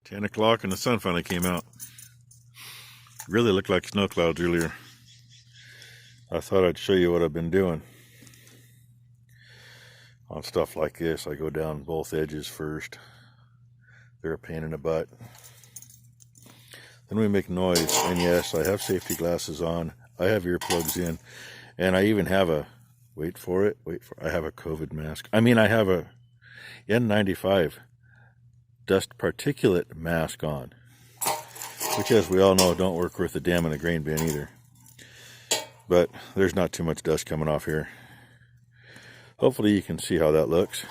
10 o'clock and the sun finally came out. Really looked like snow clouds earlier. I thought I'd show you what I've been doing on stuff like this. I go down both edges first. They're a pain in the butt. Then we make noise, and yes, I have safety glasses on. I have earplugs in, and I even have a, I have a COVID mask. I have a N95 dust particulate mask on, which, as we all know, don't work worth a damn in a grain bin either. But there's not too much dust coming off here. Hopefully you can see how that looks.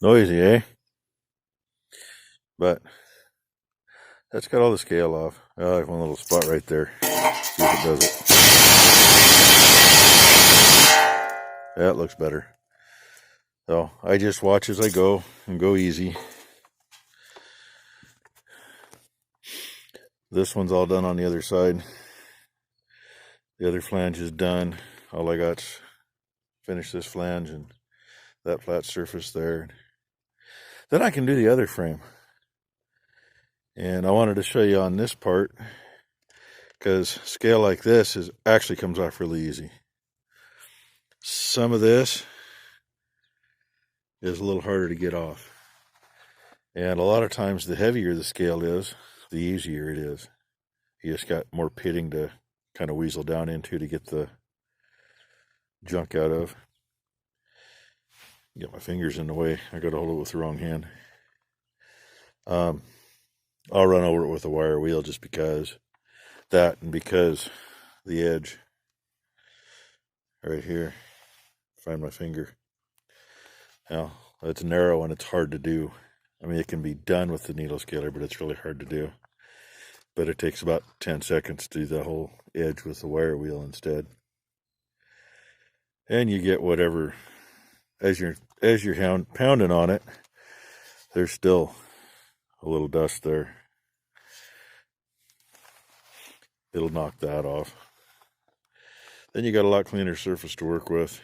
Noisy, eh? But that's got all the scale off. I like one little spot right there. See if it does it. That looks better. So I just watch as I go and go easy. This one's all done on the other side. The other flange is done. All I got's finish this flange and that flat surface there. Then I can do the other frame. And I wanted to show you on this part, because scale like this actually comes off really easy. Some of this is a little harder to get off. And a lot of times the heavier the scale is, the easier it is. You just got more pitting to kind of weasel down into to get the junk out of. Get my fingers in the way. I got to hold it with the wrong hand. I'll run over it with a wire wheel just because that, and because the edge right here, find my finger. Now, it's narrow and it's hard to do. It can be done with the needle scaler, but it's really hard to do. But it takes about 10 seconds to do the whole edge with the wire wheel instead. And you get whatever, as you're pounding on it, there's still a little dust there. It'll knock that off. Then you got a lot cleaner surface to work with.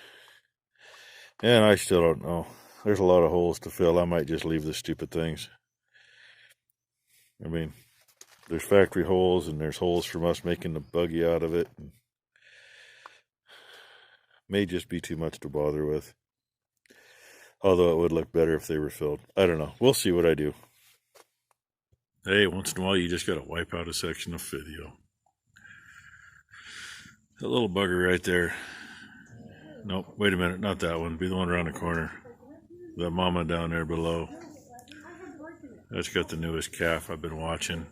And I still don't know. There's a lot of holes to fill. I might just leave the stupid things. There's factory holes and there's holes from us making the buggy out of it. May just be too much to bother with. Although it would look better if they were filled. I don't know. We'll see what I do. Hey, once in a while you just got to wipe out a section of video. That little bugger right there. Nope, wait a minute, not that one. Be the one around the corner. That mama down there below. That's got the newest calf I've been watching.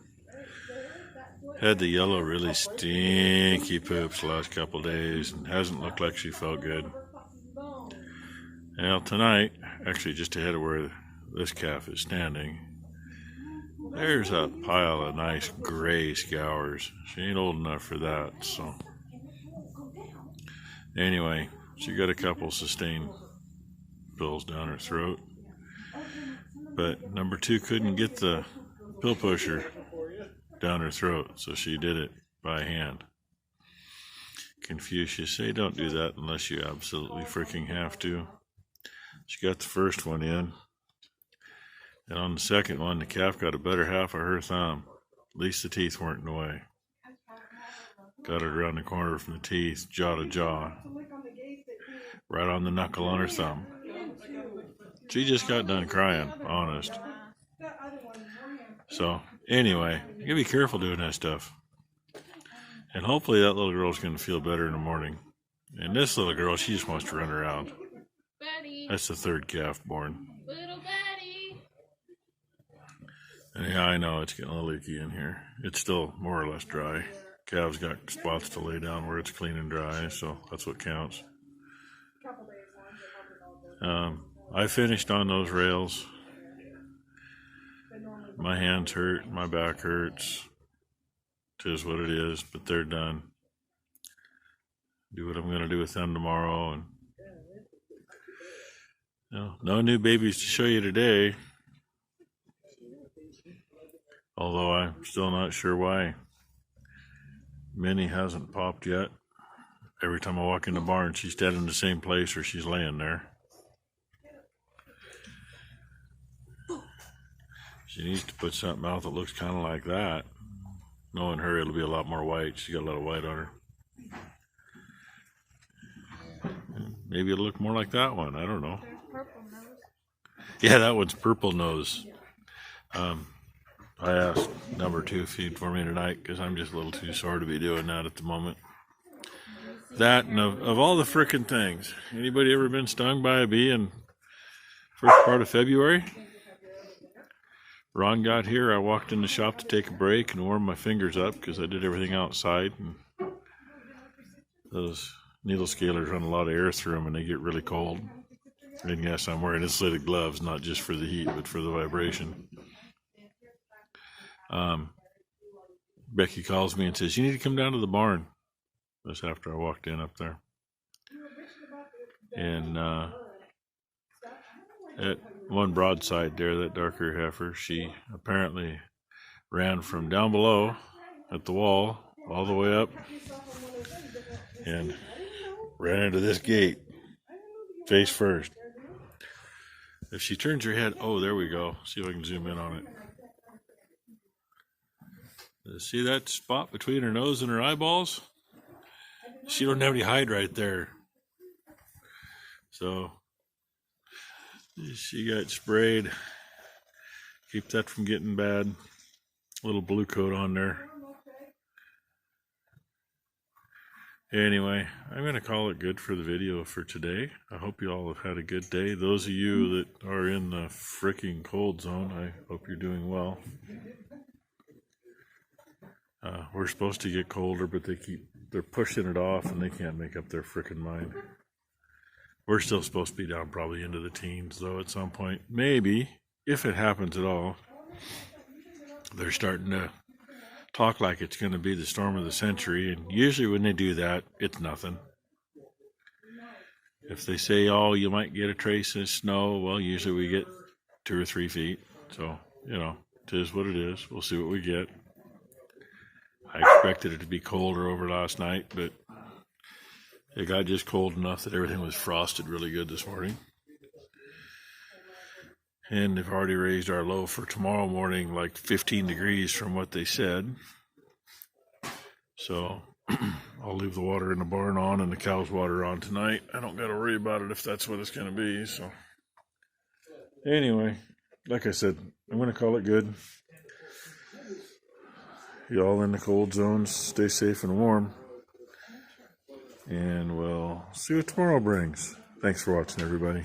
Had the yellow, really stinky poops the last couple days and hasn't looked like she felt good. Well, tonight, actually just ahead of where this calf is standing, there's a pile of nice gray scours. She ain't old enough for that, so. Anyway, she got a couple sustained pills down her throat. But number 2 couldn't get the pill pusher down her throat, so she did it by hand. Confucius say don't do that unless you absolutely freaking have to. She got the first one in, and on the second one, the calf got a better half of her thumb. least the teeth weren't in the way. Got it around the corner from the teeth, jaw to jaw. Right on the knuckle on her thumb. She just got done crying, honest. So, anyway, you gotta be careful doing that stuff. And hopefully that little girl's gonna feel better in the morning. And this little girl, she just wants to run around. That's the third calf born. Little Betty. And yeah, I know it's getting a little leaky in here. It's still more or less dry. Calves got spots to lay down where it's clean and dry, so that's what counts. I finished on those rails. My hands hurt, my back hurts. Tis what it is, but they're done. Do what I'm going to do with them tomorrow. And no new babies to show you today. Although I'm still not sure why Minnie hasn't popped yet. Every time I walk in the barn, she's dead in the same place or she's laying there. She needs to put something out that looks kind of like that. Knowing her, it'll be a lot more white. She's got a lot of white on her. Maybe it'll look more like that one. I don't know. Purple nose. Yeah, that one's purple nose. I asked number 2 feed for me tonight because I'm just a little too sore to be doing that at the moment. That and of all the frickin' things, anybody ever been stung by a bee in first part of February? Ron got here, I walked in the shop to take a break and warm my fingers up because I did everything outside. And those needle scalers run a lot of air through them and they get really cold. And yes, I'm wearing insulated gloves, not just for the heat, but for the vibration. Becky calls me and says, you need to come down to the barn. That's after I walked in up there. And at one broadside there, that darker heifer, she apparently ran from down below at the wall all the way up and ran into this gate face first. If she turns her head, oh, there we go. See if I can zoom in on it. See that spot between her nose and her eyeballs? She don't have any hide right there. So she got sprayed. Keep that from getting bad. Little blue coat on there. Anyway, I'm going to call it good for the video for today. I hope you all have had a good day. Those of you that are in the freaking cold zone, I hope you're doing well. We're supposed to get colder, but they're pushing it off and they can't make up their freaking mind. We're still supposed to be down probably into the teens, though, at some point. Maybe, if it happens at all. They're starting to talk like it's going to be the storm of the century, and usually when they do that, it's nothing. If they say, oh, you might get a trace of snow, well, usually we get 2 or 3 feet. So, it is what it is. We'll see what we get. I expected it to be colder over last night, but it got just cold enough that everything was frosted really good this morning. And they've already raised our low for tomorrow morning like 15 degrees from what they said. So I'll leave the water in the barn on and the cow's water on tonight. I don't got to worry about it if that's what it's going to be. So anyway, like I said, I'm going to call it good. Y'all in the cold zones, stay safe and warm. And we'll see what tomorrow brings. Thanks for watching, everybody.